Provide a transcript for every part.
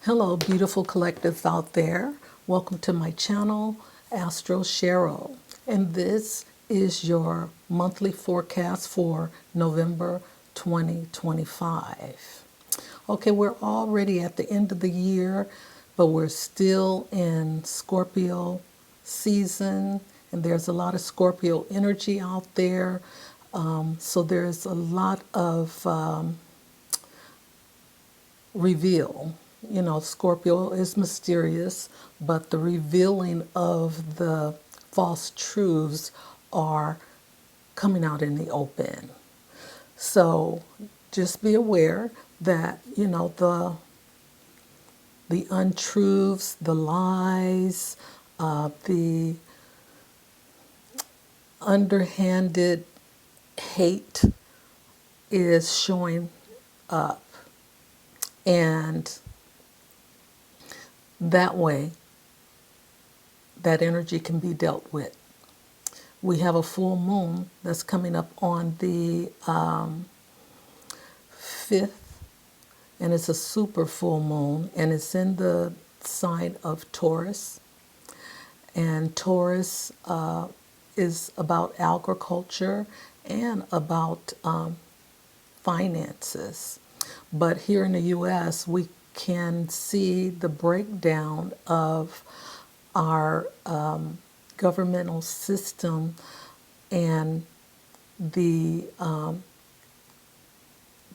Hello, beautiful collectives out there. Welcome to my channel, Astro Cheryl. And this is your monthly forecast for November 2025. Okay, we're already at the end of the year, but we're still in Scorpio season, and there's a lot of Scorpio energy out there. So there's a lot of reveal. You know, Scorpio is mysterious, but the revealing of the false truths are coming out in the open. So just be aware that, you know, the untruths, the lies, the underhanded hate is showing up. And that way, that energy can be dealt with. We have a full moon that's coming up on the 5th, and it's a super full moon, and it's in the sign of Taurus. And Taurus is about agriculture and about finances. But here in the U.S., we can see the breakdown of our governmental system and the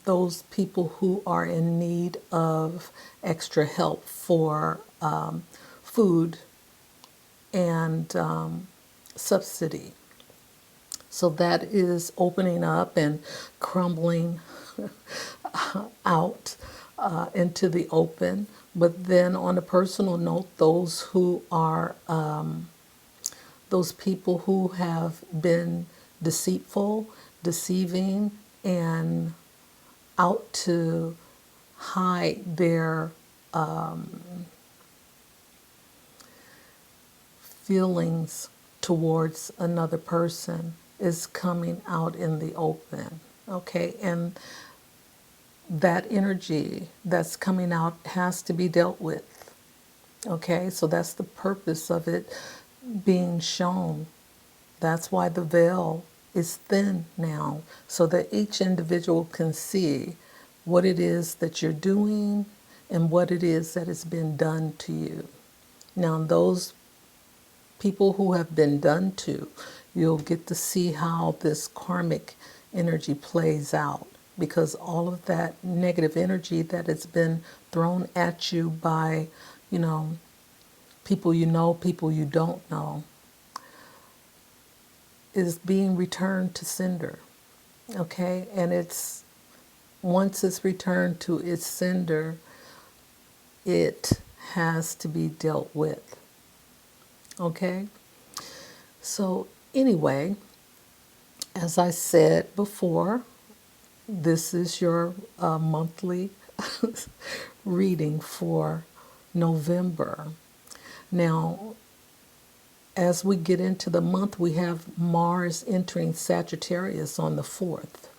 those people who are in need of extra help for food and subsidy. So that is opening up and crumbling out into the open. But then on a personal note, those who are those people who have been deceitful, deceiving, and out to hide their feelings towards another person is coming out in the open. Okay, and that energy that's coming out has to be dealt with. Okay, so that's the purpose of it being shown. That's why the veil is thin now, so that each individual can see what it is that you're doing and what it is that has been done to you. Now, those people who have been done to, you'll get to see how this karmic energy plays out, because all of that negative energy that has been thrown at you by, you know, people you don't know, is being returned to sender. Okay, and it's once it's returned to its sender, it has to be dealt with. Okay, so anyway, as I said before, this is your monthly reading for November. Now, as we get into the month, we have Mars entering Sagittarius on the 4th.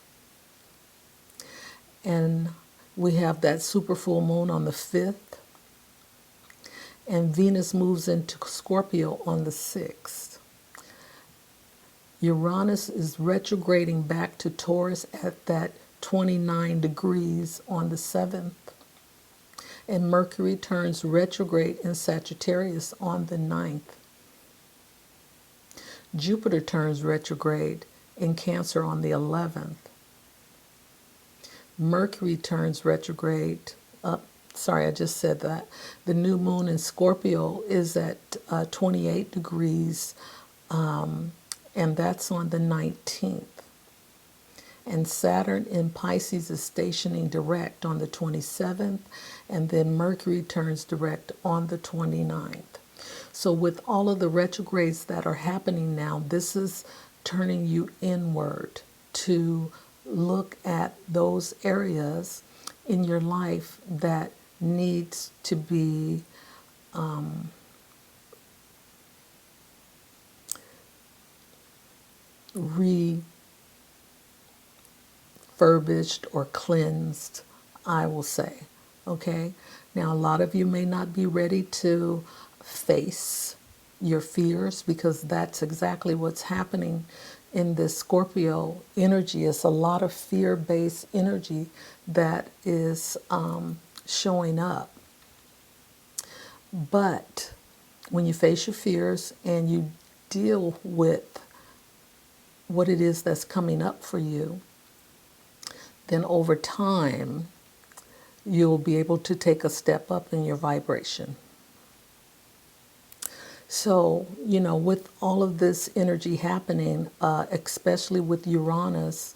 And we have that super full moon on the 5th. And Venus moves into Scorpio on the 6th. Uranus is retrograding back to Taurus at that 29 degrees on the 7th. And Mercury turns retrograde in Sagittarius on the 9th. Jupiter turns retrograde in Cancer on the 11th. Mercury turns retrograde, I just said that. The new moon in Scorpio is at 28 degrees, and that's on the 19th. And Saturn in Pisces is stationing direct on the 27th, and then Mercury turns direct on the 29th. So with all of the retrogrades that are happening now, this is turning you inward to look at those areas in your life that needs to be refurbished or cleansed, I will say. Okay, Now, a lot of you may not be ready to face your fears because that's exactly what's happening in this Scorpio energy. It's a lot of fear-based energy that is showing up. But when you face your fears and you deal with what it is that's coming up for you, then over time, you'll be able to take a step up in your vibration. So, with all of this energy happening, especially with Uranus,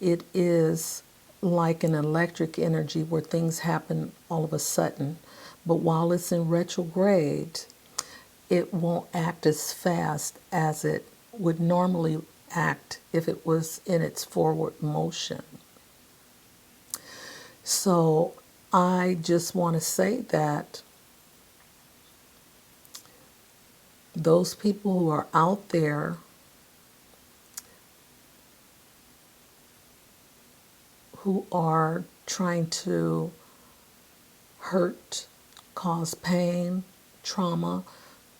it is like an electric energy where things happen all of a sudden. But while it's in retrograde, it won't act as fast as it would normally act if it was in its forward motion. So I just want to say that those people who are out there who are trying to hurt, cause pain, trauma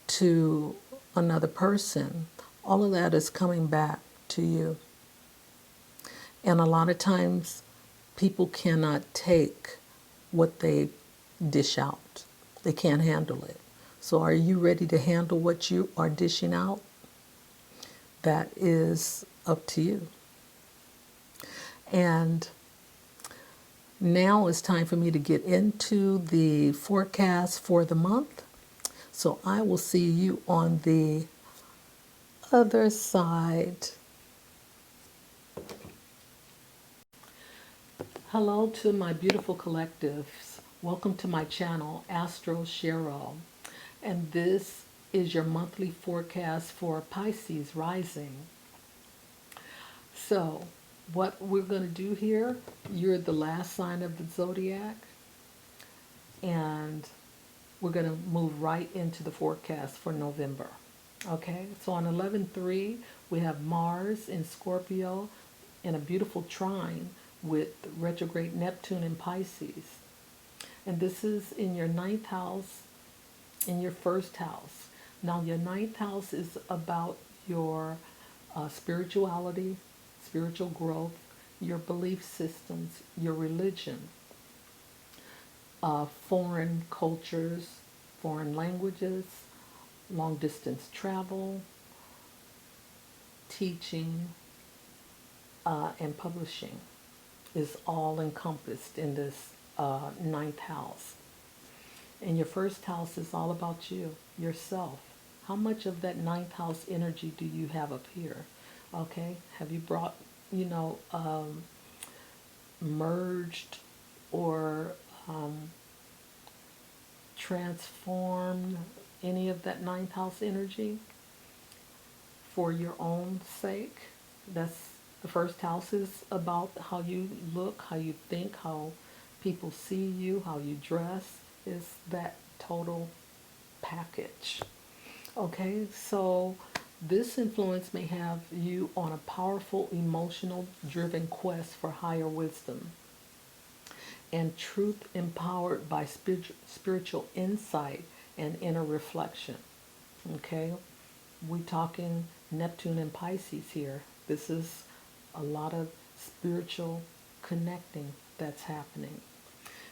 to another person, all of that is coming back to you. And a lot of times people cannot take what they dish out. They can't handle it. So are you ready to handle what you are dishing out? That is up to you. And now it's time for me to get into the forecast for the month. So I will see you on the other side. Hello to my beautiful collectives. Welcome to my channel, Astro. And this is your monthly forecast for Pisces Rising. So, what we're going to do here, you're the last sign of the zodiac, and we're going to move right into the forecast for November. Okay, so on 11/3, we have Mars in Scorpio in a beautiful trine with retrograde Neptune in Pisces. And this is in your ninth house, in your first house. Now, your ninth house is about your spirituality, spiritual growth, your belief systems, your religion, foreign cultures, foreign languages, long distance travel, teaching, and publishing is all encompassed in this ninth house. And your first house is all about you, yourself. How much of that ninth house energy do you have up here? Okay, have you brought, merged or transformed any of that ninth house energy for your own sake? That's the first house is about how you look, how you think, how people see you, how you dress, is that total package. Okay, so this influence may have you on a powerful, emotional driven quest for higher wisdom and truth empowered by spiritual insight and inner reflection. Okay, we talking Neptune and Pisces here. This is a lot of spiritual connecting that's happening.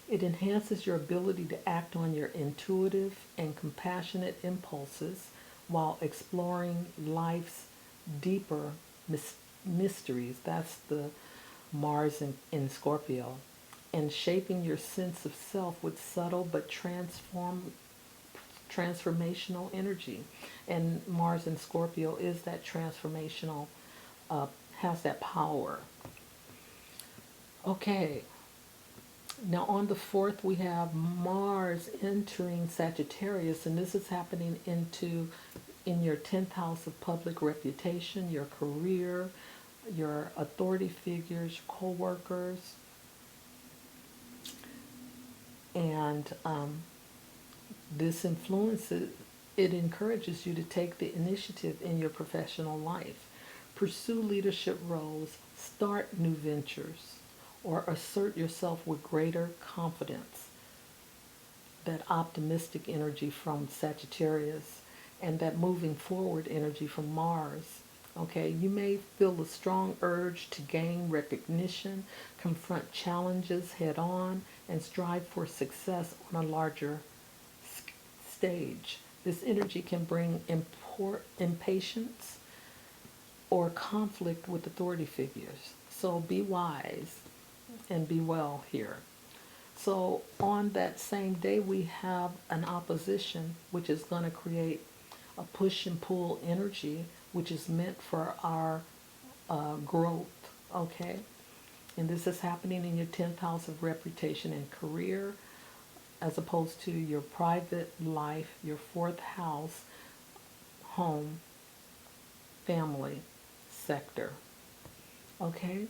It enhances your ability to act on your intuitive and compassionate impulses while exploring life's deeper mysteries. That's the Mars in Scorpio. And shaping your sense of self with subtle but transformational energy. And Mars in Scorpio is that transformational, has that power. Okay, now on the 4th we have Mars entering Sagittarius, and this is happening in your 10th house of public reputation, your career, your authority figures, co-workers, and this influences, it encourages you to take the initiative in your professional life, pursue leadership roles, start new ventures, or assert yourself with greater confidence. that optimistic energy from Sagittarius, and that moving forward energy from Mars. Okay, you may feel a strong urge to gain recognition, confront challenges head on, and strive for success on a larger stage. This energy can bring impatience or conflict with authority figures. So be wise and be well here. So on that same day, we have an opposition, which is going to create a push and pull energy, which is meant for our growth, okay? And this is happening in your 10th house of reputation and career, as opposed to your private life, your 4th house, home, family sector, okay?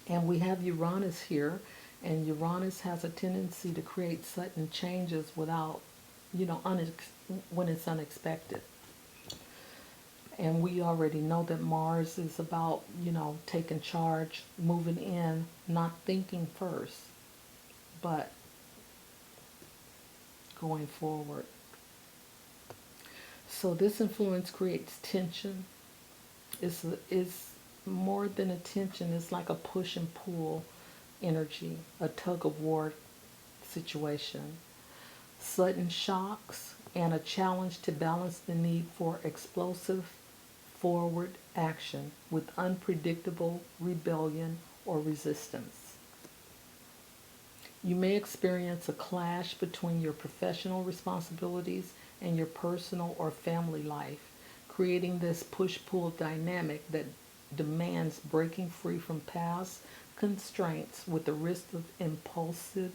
And we have Uranus here, and Uranus has a tendency to create sudden changes without, when it's unexpected. And we already know that Mars is about, taking charge, moving in, not thinking first, but going forward. So this influence creates tension. It's more than a tension. It's like a push and pull energy, a tug of war situation. Sudden shocks and a challenge to balance the need for explosive forward action with unpredictable rebellion or resistance. You may experience a clash between your professional responsibilities and your personal or family life, creating this push-pull dynamic that demands breaking free from past constraints with the risk of impulsivity,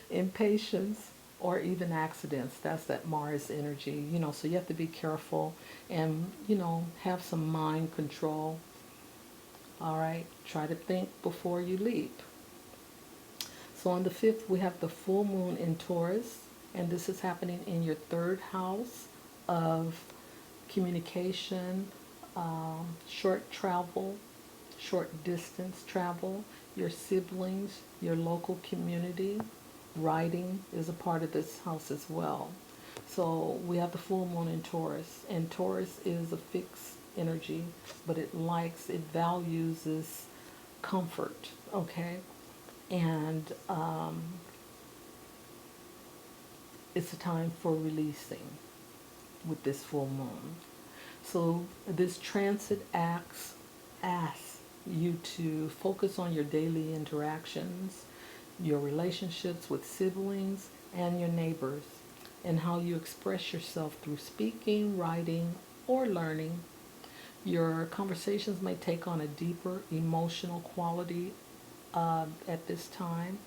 impatience, or even accidents. That's that Mars energy, so you have to be careful and, have some mind control. All right, try to think before you leap. So on the 5th, we have the full moon in Taurus, and this is happening in your 3rd house of communication, short travel, short distance travel, your siblings, your local community. Writing is a part of this house as well. So we have the full moon in Taurus, and Taurus is a fixed energy, but it values this comfort, okay? And it's a time for releasing with this full moon. So this transit asks you to focus on your daily interactions, your relationships with siblings and your neighbors, and how you express yourself through speaking, writing, or learning. Your conversations may take on a deeper emotional quality at this time,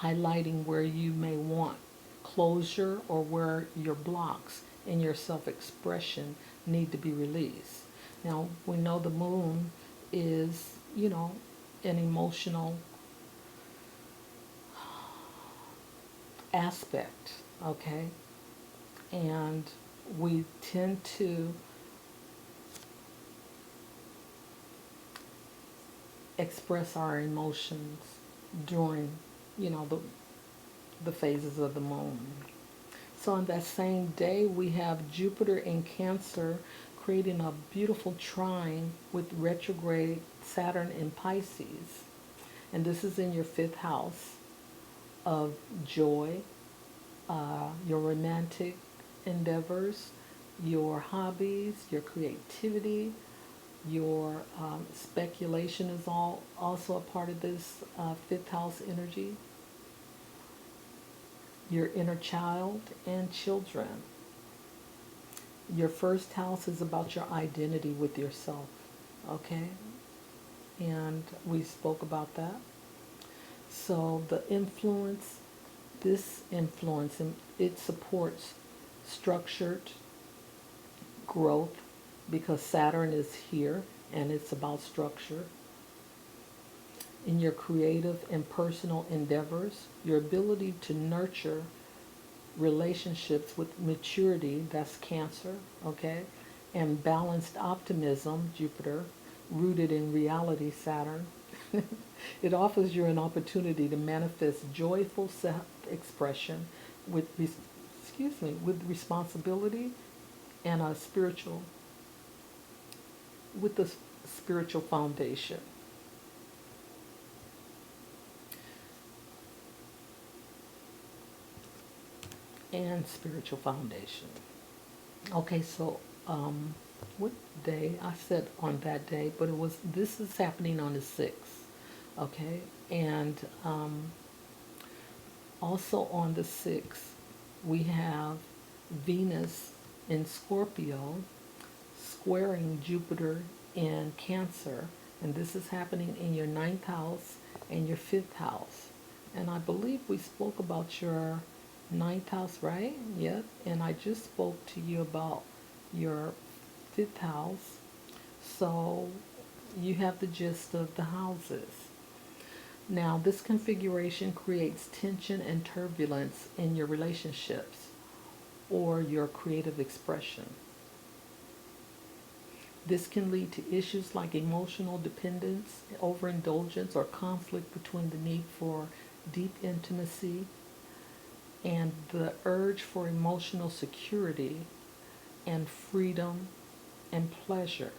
highlighting where you may want closure or where your blocks in your self-expression need to be released. Now, we know the moon is, an emotional aspect, okay? And we tend to express our emotions during, the phases of the moon. So on that same day, we have Jupiter in Cancer creating a beautiful trine with retrograde Saturn in Pisces. And this is in your 5th house of joy, your romantic endeavors, your hobbies, your creativity, your speculation is also a part of this 5th house energy. Your inner child and children. Your 1st house is about your identity with yourself, okay? And we spoke about that. So this influence, it supports structured growth because Saturn is here and it's about structure. In your creative and personal endeavors, your ability to nurture relationships with maturity, that's Cancer, okay? and balanced optimism, Jupiter, rooted in reality, Saturn. It offers you an opportunity to manifest joyful self-expression with, with responsibility and a spiritual, with the spiritual foundation. And spiritual foundation. Okay, so what day? I said on that day, but this is happening on the 6th. Okay, and also on the 6th, we have Venus in Scorpio squaring Jupiter in Cancer, and this is happening in your ninth house and your fifth house. And I believe we spoke about your ninth house, right? Yep. And I just spoke to you about your fifth house. So you have the gist of the houses. Now, this configuration creates tension and turbulence in your relationships or your creative expression. This can lead to issues like emotional dependence, overindulgence, or conflict between the need for deep intimacy and the urge for emotional security and freedom and pleasure.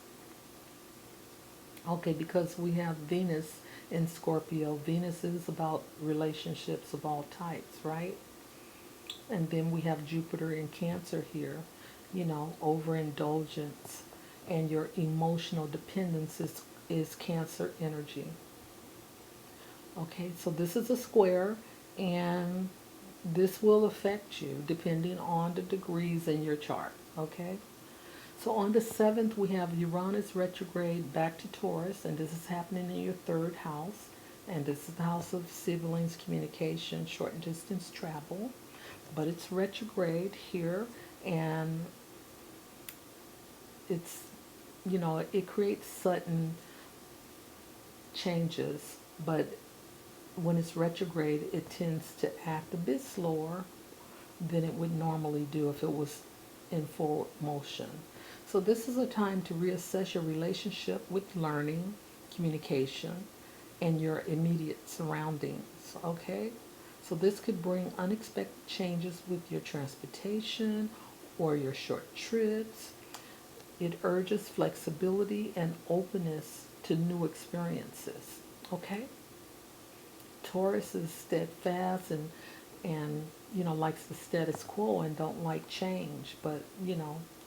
Okay, because we have Venus in Scorpio. Venus is about relationships of all types, right? And then we have Jupiter in Cancer here, overindulgence and your emotional dependence is Cancer energy. Okay, so this is a square, and this will affect you depending on the degrees in your chart. Okay, so on the 7th, we have Uranus retrograde back to Taurus, and this is happening in your third house. And this is the house of siblings, communication, short distance travel. But it's retrograde here, and it's, it creates sudden changes. But when it's retrograde, it tends to act a bit slower than it would normally do if it was in full motion. So this is a time to reassess your relationship with learning, communication, and your immediate surroundings, okay? So this could bring unexpected changes with your transportation or your short trips. It urges flexibility and openness to new experiences, okay? Taurus is steadfast and likes the status quo and don't like change, but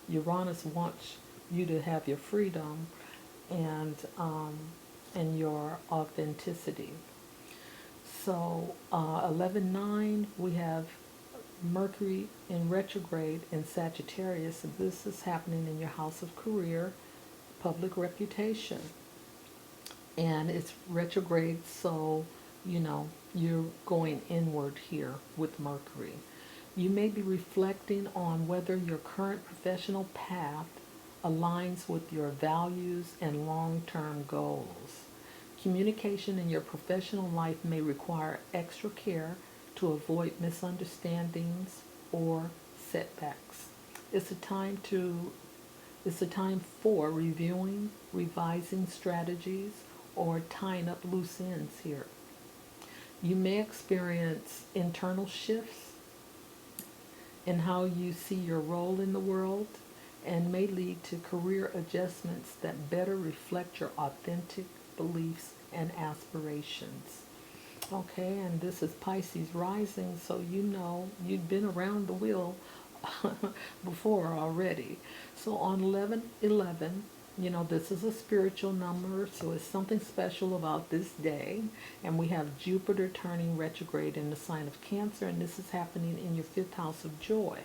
Uranus wants you to have your freedom and your authenticity. So 11/9, we have Mercury in retrograde in Sagittarius, and this is happening in your house of career, public reputation. And it's retrograde, so you're going inward here with Mercury. You may be reflecting on whether your current professional path aligns with your values and long-term goals. Communication in your professional life may require extra care to avoid misunderstandings or setbacks. It's a time for reviewing, revising strategies, or tying up loose ends here. You may experience internal shifts in how you see your role in the world and may lead to career adjustments that better reflect your authentic beliefs and aspirations. Okay, and this is Pisces rising, so you've been around the wheel before already. So on 11/11, this is a spiritual number, so it's something special about this day. And we have Jupiter turning retrograde in the sign of Cancer, and this is happening in your fifth house of joy.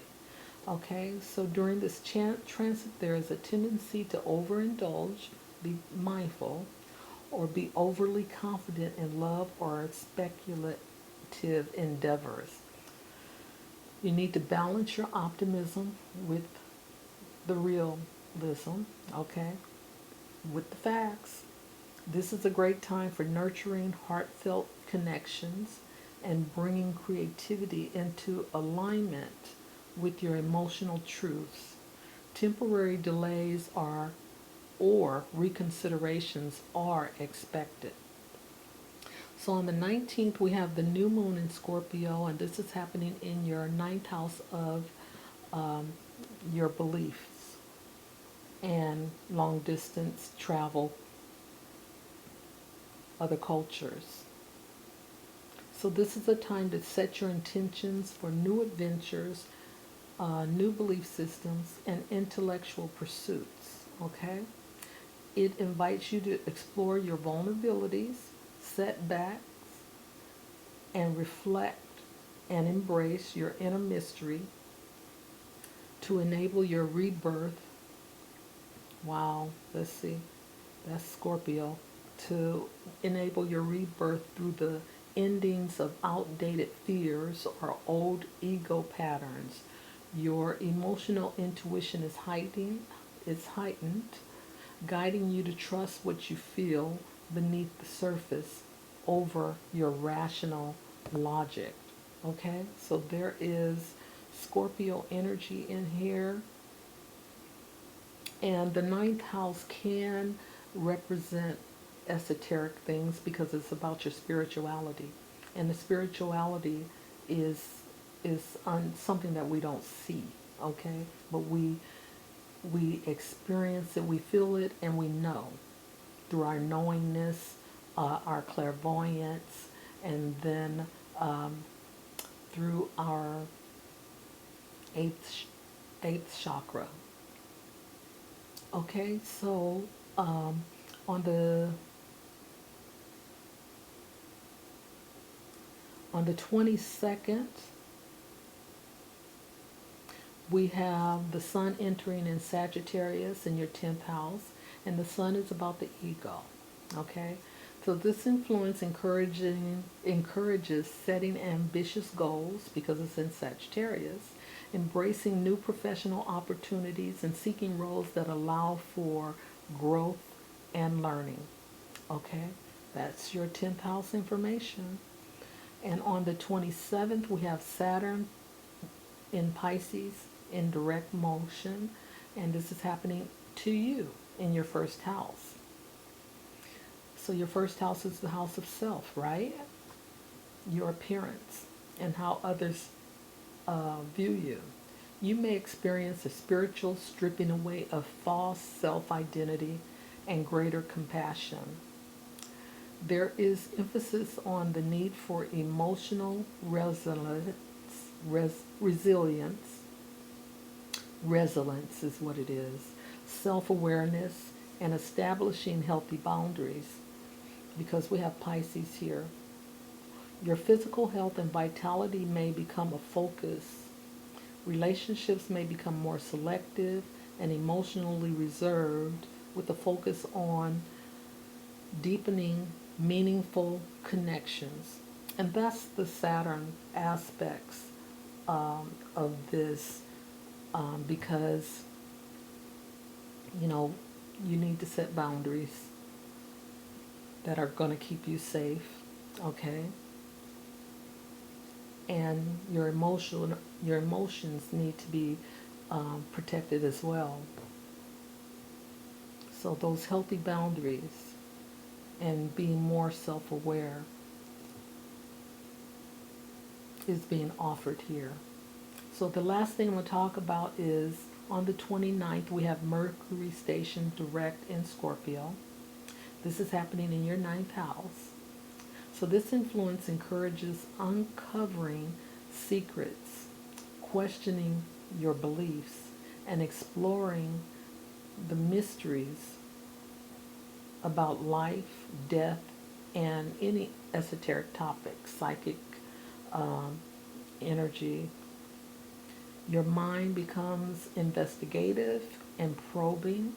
Okay, so during this transit, there is a tendency to overindulge, be mindful, or be overly confident in love or speculative endeavors. You need to balance your optimism with the realism, okay, with the facts. This is a great time for nurturing heartfelt connections and bringing creativity into alignment with your emotional truths Temporary delays are or reconsiderations are expected. So on the 19th, we have the new moon in Scorpio, and this is happening in your ninth house of your beliefs and long distance travel, other cultures. So this is a time to set your intentions for new adventures, new belief systems, and intellectual pursuits. Okay? It invites you to explore your vulnerabilities, setbacks, and reflect and embrace your inner mystery to enable your rebirth. Wow, let's see, that's Scorpio. To enable your rebirth through the endings of outdated fears or old ego patterns. Your emotional intuition is heightened, guiding you to trust what you feel beneath the surface over your rational logic. Okay, so there is Scorpio energy in here, and the ninth house can represent esoteric things because it's about your spirituality, and the spirituality is on something that we don't see. Okay, but we experience it, we feel it, and we know through our knowingness, our clairvoyance, and then through our eighth eighth chakra. Okay, so on the on the 22nd, we have the sun entering in Sagittarius in your 10th house, and the sun is about the ego. Okay, so this influence encourages setting ambitious goals because it's in Sagittarius, embracing new professional opportunities, and seeking roles that allow for growth and learning. Okay, that's your 10th house information. And on the 27th, we have Saturn in Pisces in direct motion, and this is happening to you in your first house. So your first house is the house of self, right? Your appearance and how others view you. You may experience a spiritual stripping away of false self-identity and greater compassion. There is emphasis on the need for emotional resilience. Resilience is what it is. Self-awareness and establishing healthy boundaries, because we have Pisces here. Your physical health and vitality may become a focus. Relationships may become more selective and emotionally reserved, with a focus on deepening meaningful connections. And that's the Saturn aspects of this, because, you know, you need to set boundaries that are going to keep you safe, okay? And your emotions need to be protected as well. So those healthy boundaries and being more self-aware is being offered here. So the last thing I'm going to talk about is on the 29th, we have Mercury stationed direct in Scorpio. This is happening in your ninth house. So this influence encourages uncovering secrets, questioning your beliefs, and exploring the mysteries about life, death, and any esoteric topic, psychic energy. Your mind becomes investigative and probing,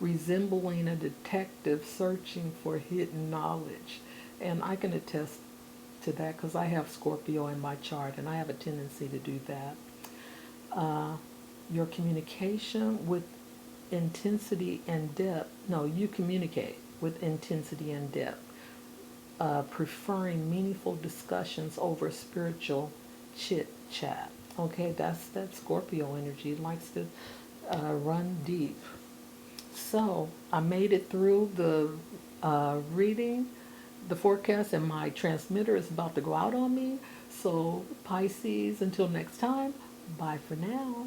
resembling a detective searching for hidden knowledge. And I can attest to that because I have Scorpio in my chart, and I have a tendency to do that. Your communication with intensity and depth. No, you communicate with intensity and depth, preferring meaningful discussions over spiritual chit chat. Okay, that's that Scorpio energy. It likes to run deep. So I made it through the reading, the forecast, and my transmitter is about to go out on me. So, Pisces, until next time, bye for now.